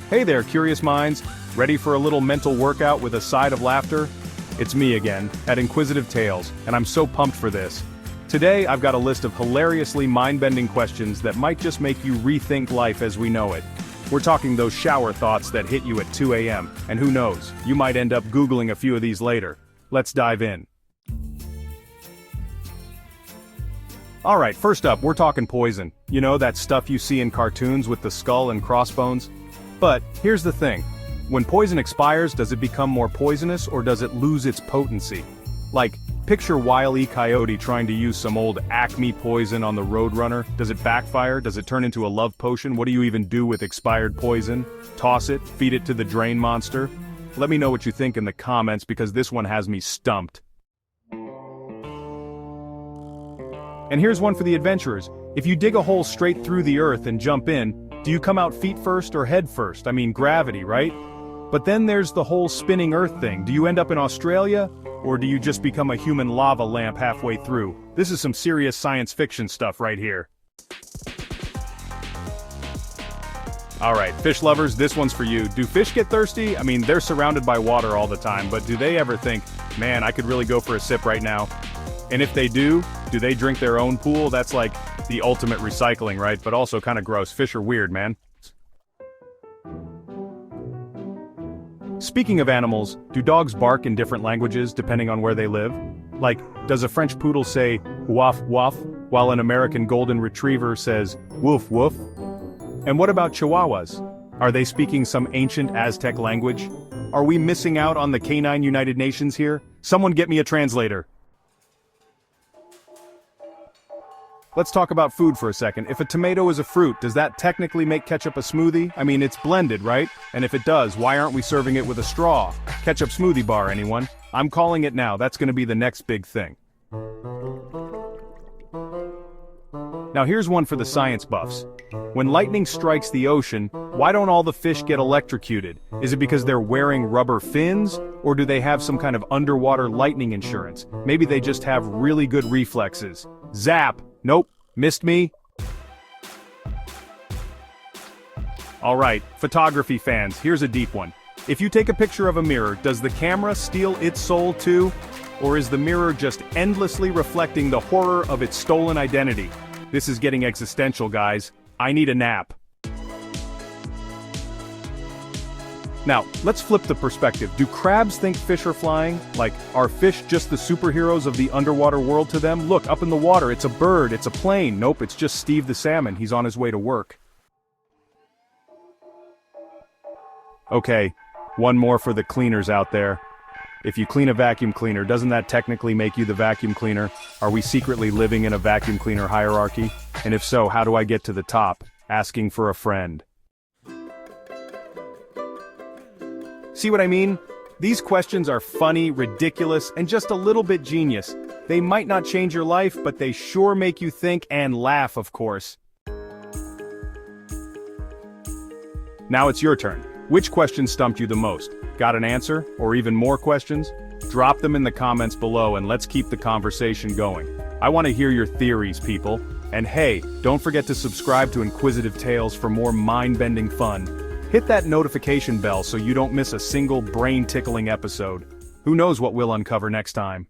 Hey there, curious minds. Ready for a little mental workout with a side of laughter? It's me again, at Inquisitive Tales, and I'm so pumped for this. Today, I've got a list of hilariously mind-bending questions that might just make you rethink life as we know it. We're talking those shower thoughts that hit you at 2 a.m., and who knows, you might end up Googling a few of these later. Let's dive in. Alright, first up, we're talking poison. You know, that stuff you see in cartoons with the skull and crossbones? But, here's the thing. When poison expires, does it become more poisonous or does it lose its potency? Like, picture Wile E. Coyote trying to use some old Acme poison on the Roadrunner. Does it backfire? Does it turn into a love potion? What do you even do with expired poison? Toss it? Feed it to the drain monster? Let me know what you think in the comments because this one has me stumped. And here's one for the adventurers. If you dig a hole straight through the earth and jump in, do you come out feet first or head first? I mean, gravity, right? But then there's the whole spinning earth thing. Do you end up in Australia? Or do you just become a human lava lamp halfway through? This is some serious science fiction stuff right here. Alright, fish lovers, this one's for you. Do fish get thirsty? I mean, they're surrounded by water all the time, but do they ever think, man, I could really go for a sip right now? And if they do they drink their own pool? That's like the ultimate recycling, right? But also kind of gross. Fish are weird, man. Speaking of animals, do dogs bark in different languages depending on where they live? Like, does a French poodle say woof woof, while an American golden retriever says woof woof? And what about Chihuahuas? Are they speaking some ancient Aztec language? Are we missing out on the Canine United Nations here? Someone get me a translator. Let's talk about food for a second. If a tomato is a fruit, does that technically make ketchup a smoothie? I mean, it's blended, right? And if it does, why aren't we serving it with a straw? Ketchup smoothie bar, anyone? I'm calling it now. That's gonna be the next big thing. Now here's one for the science buffs. When lightning strikes the ocean, why don't all the fish get electrocuted? Is it because they're wearing rubber fins? Or do they have some kind of underwater lightning insurance? Maybe they just have really good reflexes. Zap! Nope, missed me. Alright, photography fans, here's a deep one. If you take a picture of a mirror, does the camera steal its soul too? Or is the mirror just endlessly reflecting the horror of its stolen identity? This is getting existential, guys. I need a nap. Now, let's flip the perspective. Do crabs think fish are flying? Like, are fish just the superheroes of the underwater world to them? Look, up in the water, it's a bird, it's a plane. Nope, it's just Steve the salmon, he's on his way to work. Okay, one more for the cleaners out there. If you clean a vacuum cleaner, doesn't that technically make you the vacuum cleaner? Are we secretly living in a vacuum cleaner hierarchy? And if so, how do I get to the top? Asking for a friend. See what I mean? These questions are funny, ridiculous, and just a little bit genius. They might not change your life, but they sure make you think and laugh, of course. Now it's your turn. Which question stumped you the most? Got an answer? Or even more questions? Drop them in the comments below and let's keep the conversation going. I want to hear your theories, people. And hey, don't forget to subscribe to Inquisitive Tales for more mind-bending fun. Hit that notification bell so you don't miss a single brain-tickling episode. Who knows what we'll uncover next time?